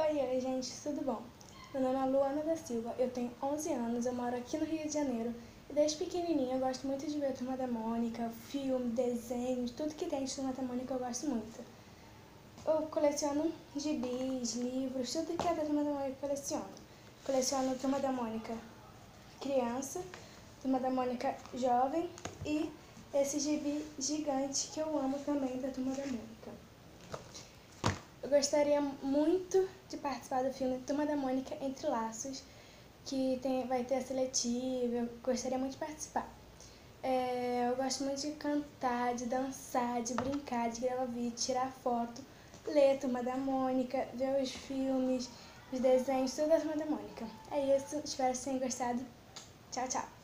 Oi, gente, tudo bom? Meu nome é Luana da Silva, eu tenho 11 anos, eu moro aqui no Rio de Janeiro e desde pequenininha eu gosto muito de ver a Turma da Mônica, filme, desenhos, tudo que tem de Turma da Mônica eu gosto muito. Eu coleciono gibis, livros, tudo que é da Turma da Mônica eu coleciono. Coleciono Turma da Mônica criança, Turma da Mônica jovem e esse gibi gigante que eu amo também da Turma da Mônica. Eu gostaria muito de participar do filme Turma da Mônica Entre Laços, que vai ter a seletiva, eu gostaria muito de participar. Eu gosto muito de cantar, de dançar, de brincar, de gravar vídeo, tirar foto, ler Turma da Mônica, ver os filmes, os desenhos, tudo da Turma da Mônica. É isso, espero que vocês tenham gostado. Tchau, tchau!